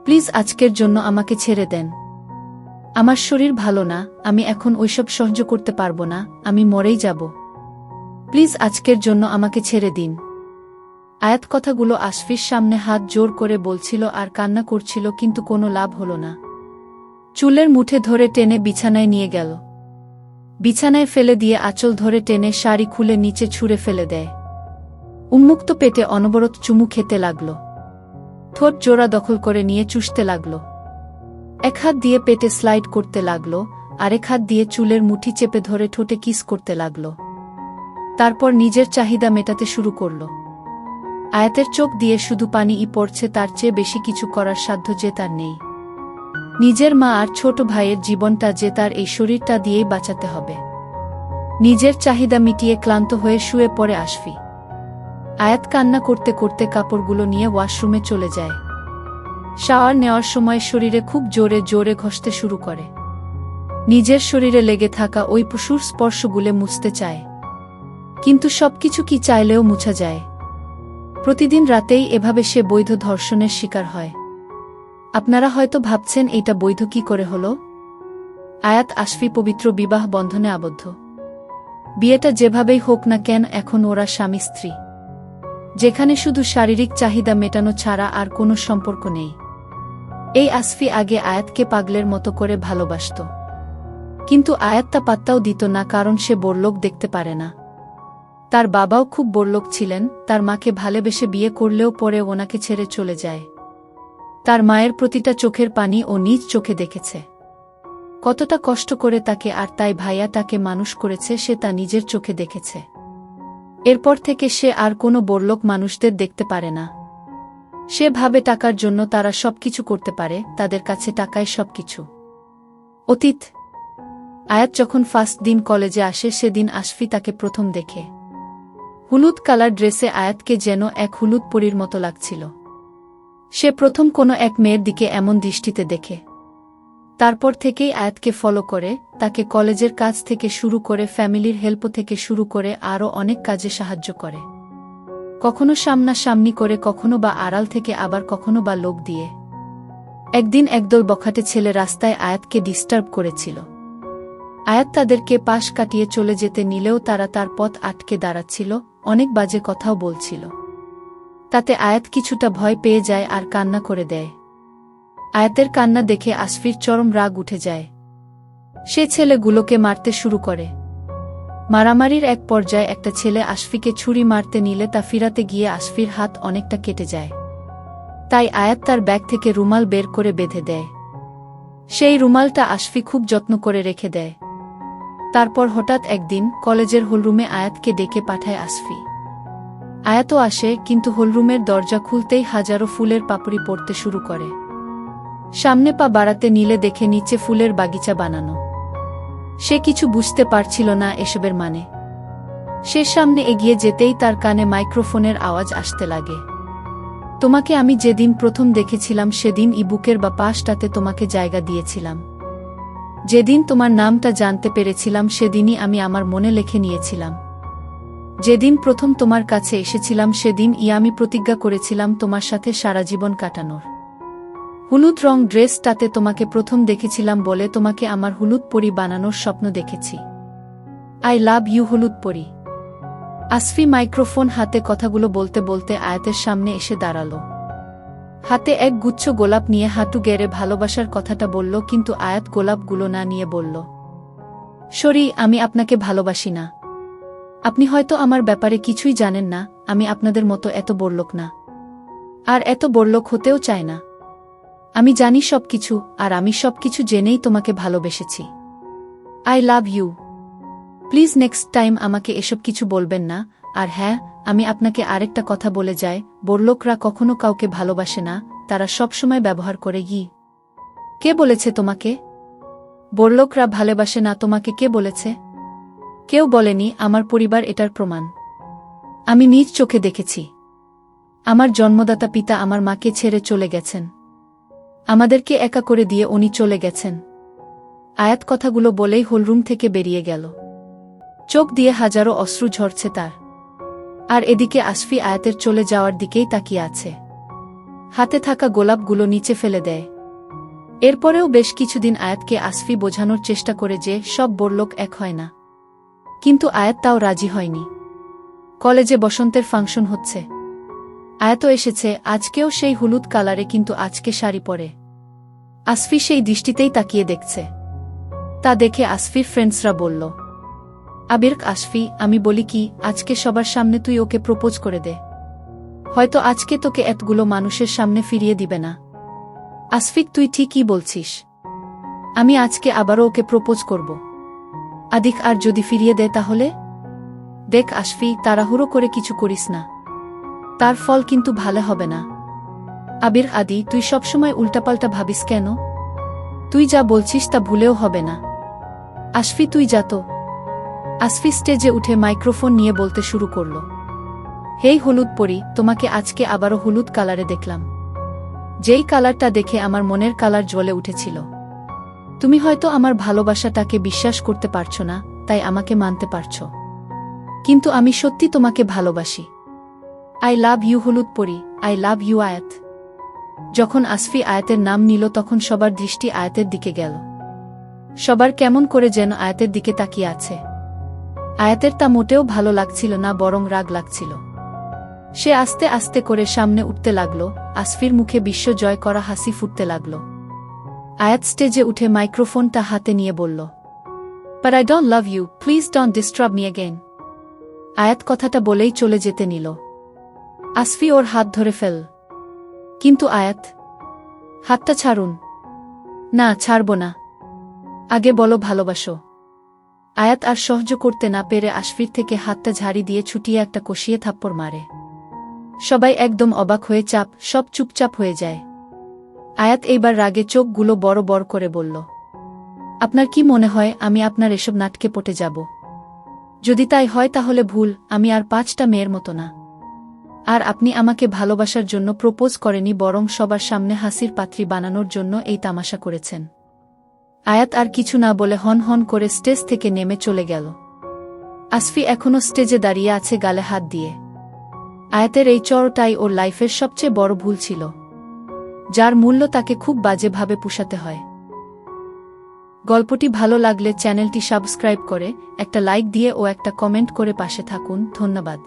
Please আজকের জন্য আমাকে ছেড়ে দেন। আমার শরীর ভালো না, আমি এখন ওইসব সহ্য করতে পারবো না, আমি মরেই যাব। প্লিজ আজকের জন্য আমাকে ছেড়ে দিন। আয়াত কথাগুলো আশফির সামনে হাত জোর করে বলছিল আর কান্না করছিল, কিন্তু কোনো লাভ হলো না। চুলের মুঠে ধরে টেনে বিছানায় নিয়ে গেল। বিছানায় ফেলে দিয়ে আঁচল ধরে টেনে শাড়ি খুলে নিচে ছুঁড়ে ফেলে দেয়। উন্মুক্ত পেটে অনবরত চুমু খেতে লাগল। ঠোঁট জোড়া দখল করে নিয়ে চুষতে লাগল। এক হাত দিয়ে পেটে স্লাইড করতে লাগল, আরেক হাত দিয়ে চুলের মুঠি চেপে ধরে ঠোঁটে কিস করতে লাগল। তারপর নিজের চাহিদা মেটাতে শুরু করল। আয়াতের চোখ দিয়ে শুধু পানিই পড়ছে, তার চেয়ে বেশি কিছু করার সাধ্য যে তার নেই। নিজের মা আর ছোট ভাইয়ের জীবনটা যে তার এই শরীরটা দিয়েই বাঁচাতে হবে। নিজের চাহিদা মিটিয়ে ক্লান্ত হয়ে শুয়ে পড়ে আশফি। আয়াত কান্না করতে করতে কাপড়গুলো নিয়ে ওয়াশরুমে চলে যায়। শাওয়ার নেওয়ার সময় শরীরে খুব জোরে জোরে ঘষতে শুরু করে। নিজের শরীরে লেগে থাকা ওই পশুর স্পর্শগুলো মুছতে চায়, কিন্তু সবকিছু কি চাইলেও মুছা যায়? প্রতিদিন রাতেই এভাবে সে বৈধ ধর্ষণের শিকার হয়। আপনারা হয়তো ভাবছেন এইটা বৈধ কি করে হলো। আয়াত আশফি পবিত্র বিবাহ বন্ধনে আবদ্ধ। বিয়েটা যেভাবেই হোক না কেন, এখন ওরা স্বামী স্ত্রী, যেখানে শুধু শারীরিক চাহিদা মেটানো ছাড়া আর কোনো সম্পর্ক নেই। এই আশফি আগে আয়াতকে পাগলের মতো করে ভালোবাসত, কিন্তু আয়াত তা পাত্তাও দিত না, কারণ সে বড়লোক দেখতে পারে না। তার বাবাও খুব বড়লোক ছিলেন, তার মাকে ভালোবেসে বিয়ে করলেও পরে ওনাকে ছেড়ে চলে যায়। তার মায়ের প্রতিটা চোখের পানি ও নিজ চোখে দেখেছে। কতটা কষ্ট করে তাকে আর তাই ভাইয়া তাকে মানুষ করেছে, সে তা নিজের চোখে দেখেছে। এরপর থেকে সে আর কোনো বড়লোক মানুষদের দেখতে পারে না। সে ভাবে টাকার জন্য তারা সবকিছু করতে পারে, তাদের কাছে টাকায় সবকিছু। অতীত। আয়াত যখন ফার্স্ট দিন কলেজে আসে, সেদিন আশফি তাকে প্রথম দেখে। হলুদ কালার ড্রেসে আয়াতকে যেন এক হলুদ পরীর মতো লাগছিল। সে প্রথম কোনো এক মেয়ের দিকে এমন দৃষ্টিতে দেখে। তারপর থেকেই আয়াতকে ফলো করে, তাকে কলেজের কাজ থেকে শুরু করে ফ্যামিলির হেল্প থেকে শুরু করে আরও অনেক কাজে সাহায্য করে। কখনো সামনাসামনি করে, কখনো বা আড়াল থেকে, আবার কখনো বা লোক দিয়ে। একদিন একদল বখাটে ছেলে রাস্তায় আয়াতকে ডিস্টার্ব করেছিল। আয়াত তাদেরকে পাশ কাটিয়ে চলে যেতে নিলেও তারা তার পথ আটকে দাঁড়াচ্ছিল, অনেক বাজে কথাও বলছিল। তাতে আয়াত কিছুটা ভয় পেয়ে যায় আর কান্না করে দেয়। আয়াতের কান্না দেখে আশফির চরম রাগ উঠে যায়। সে ছেলেগুলোকে মারতে শুরু করে। মারামারির এক পর্যায়ে একটা ছেলে আশফিকে ছুরি মারতে নিলে তা ফিরাতে গিয়ে আশফির হাত অনেকটা কেটে যায়। তাই আয়াত তার ব্যাগ থেকে রুমাল বের করে বেঁধে দেয়। সেই রুমালটা আশফি খুব যত্ন করে রেখে দেয়। তারপর হঠাৎ একদিন কলেজের হলরুমে আয়াতকে ডেকে পাঠায় আশফি। আয়াতও আসে, কিন্তু হলরুমের দরজা খুলতেই হাজারো ফুলের পাপড়ি পড়তে শুরু করে। সামনে পা বাড়াতে নিলে দেখে নিচে ফুলের বাগিচা বানানো। সে কিছু বুঝতে পারছিল না এসবের মানে। সে সামনে এগিয়ে যেতেই তার কানে মাইক্রোফোনের আওয়াজ আসতে লাগে। তোমাকে আমি যেদিন প্রথম দেখেছিলাম, সেদিন ইবুকের বা পাশটাতে তোমাকে জায়গা দিয়েছিলাম। যেদিন তোমার নামটা জানতে পেরেছিলাম, সেদিনই আমি আমার মনে লিখে নিয়েছিলাম। যেদিন প্রথম তোমার কাছে এসেছিলাম, সেদিন আমি প্রতিজ্ঞা করেছিলাম তোমার সাথে সারা জীবন কাটানোর। হলুদ রং ড্রেসটাতে তোমাকে প্রথম দেখেছিলাম বলে তোমাকে আমার হলুদ পরী বানানোর স্বপ্ন দেখেছি। আই লাভ ইউ হলুদ পরী। আশফি মাইক্রোফোন হাতে কথাগুলো বলতে বলতে আয়াতের সামনে এসে দাঁড়ালো। হাতে এক গুচ্ছ গোলাপ নিয়ে হাঁটু গেড়ে ভালোবাসার কথাটা বলল, কিন্তু আয়াত গোলাপগুলো না নিয়ে বলল, সরি, আমি আপনাকে ভালোবাসি না। আপনি হয়তো আমার ব্যাপারে কিছুই জানেন না, আমি আপনাদের মতো এত বড়লোক না, আর এত বড়লোক হতেও চাই না। আমি জানি সবকিছু, আর আমি সবকিছু জেনেই তোমাকে ভালোবেসেছি। I love you. Please next time আমাকে এসব কিছু বলবেন না। আর হ্যাঁ, আমি আপনাকে আরেকটা কথা বলে যাই, বড়লোকরা কখনো কাউকে ভালোবাসে না, তারা সবসময় ব্যবহার করে। কে বলেছে তোমাকে বড়লোকরা ভালোবাসে না? তোমাকে কে বলেছে? কেউ বলেনি, আমার পরিবার এটার প্রমাণ। আমি নিজ চোখে দেখেছি। আমার জন্মদাতা পিতা আমার মাকে ছেড়ে চলে গেছেন। আমাদেরকে একা করে দিয়ে উনি চলে গেছেন। আয়াত কথাগুলো বলেই হলরুম থেকে বেরিয়ে গেল। চোখ দিয়ে হাজারো অশ্রু ঝরছে তার। আর এদিকে আশফি আয়াতের চলে যাওয়ার দিকেই তাকিয়ে আছে। হাতে থাকা গোলাপগুলো নিচে ফেলে দেয়। এরপরেও বেশ কিছুদিন আয়াতকে আসফি বোঝানোর চেষ্টা করে যে সব বড়লোক এক হয় না। কিন্তু আয়াত তাও রাজি হয়নি। কলেজে বসন্তের ফাংশন হচ্ছে। আয়াতও এসেছে, আজকেও সেই হলুদ কালারে, কিন্তু আজকে শাড়ি পরে। আসফি সেই দৃষ্টিতেই তাকিয়ে দেখছে। তা দেখে আসফির ফ্রেন্ডসরা বলল, আবির, আসফি, আমি বলি কি, আজকে সবার সামনে তুই ওকে প্রপোজ করে দে। হয়তো আজকে তোকে এতগুলো মানুষের সামনে ফিরিয়ে দিবে না। আসফিক, তুই ঠিকই বলছিস। আমি আজকে আবারও ওকে প্রপোজ করব। আদিক, আর যদি ফিরিয়ে দেয় তাহলে? দেখ আসফি, তাড়াহুড়ো করে কিছু করিস না। তার ফল কিন্তু ভালো হবে না। আবির, আদি, তুই সবসময় উল্টাপাল্টা ভাবিস কেন? তুই যা বলছিস তা ভুলেও হবে না। আসফি, তুই যা তো। আসফি স্টেজে উঠে মাইক্রোফোন নিয়ে বলতে শুরু করল, হেই হলুদ পরি, তোমাকে আজকে আবারও হলুদ কালারে দেখলাম। যেই কালারটা দেখে আমার মনের কালার জ্বলে উঠেছিল। তুমি হয়তো আমার ভালোবাসাটাকে বিশ্বাস করতে পারছো না, তাই আমাকে মানতে পারছো। কিন্তু আমি সত্যি তোমাকে ভালোবাসি। আই লাভ ইউ হলুদ পরি, আই লাভ ইউ আয়াত। যখন আসফি আয়াতের নাম নিল তখন সবার দৃষ্টি আয়াতের দিকে গেল। সবার কেমন করে যেন আয়াতের দিকে তাকিয়ে আছে। আয়াতের তা মোটেও ভালো লাগছিল না, বরং রাগ লাগছিল। সে আস্তে আস্তে করে সামনে উঠতে লাগল। আসফির মুখে বিশ্ব জয় করা হাসি ফুটতে লাগল। আয়াত স্টেজে উঠে মাইক্রোফোনটা হাতে নিয়ে বলল, but I don't love you, please don't disturb me again. Ayat কথাটা বলেই চলে যেতে নিল। আসফি ওর হাত ধরে ফেল। কিন্তু আয়াত, হাতটা ছাড়ুন। না, ছাড়ব না। আগে বলো ভালোবাসো। আয়াত আর সহ্য করতে না পেরে আসফির থেকে হাতটা ঝাড়ি দিয়ে ছুটিয়ে একটা কষিয়ে থাপ্পড় মারে। সবাই একদম অবাক হয়ে সব চুপচাপ হয়ে যায়। আয়াত এইবার রাগে চোখগুলো বড় বড় করে বলল, আপনার কি মনে হয় আমি আপনার এসব নাটকে পটে যাব? যদি তাই হয় তাহলে ভুল, আমি আর 5টা মেয়ের মতো না। আর আপনি আমাকে ভালোবাসার জন্য প্রপোজ করেনি, বরং সবার সামনে হাসির পাত্রী বানানোর জন্য এই তামাশা করেছেন। আয়াত আর কিছু না বলে হন হন করে স্টেজ থেকে নেমে চলে গেল। আসফি এখনো স্টেজে দাঁড়িয়ে আছে গালে হাত দিয়ে। আয়াতের এই চড়টাই ওর লাইফের সবচেয়ে বড় ভুল ছিল, যার মূল্য তাকে খুব বাজেভাবে পুষাতে হয়। গল্পটি ভালো লাগলে চ্যানেলটি সাবস্ক্রাইব করে একটা লাইক দিয়ে ও একটা কমেন্ট করে পাশে থাকুন। ধন্যবাদ।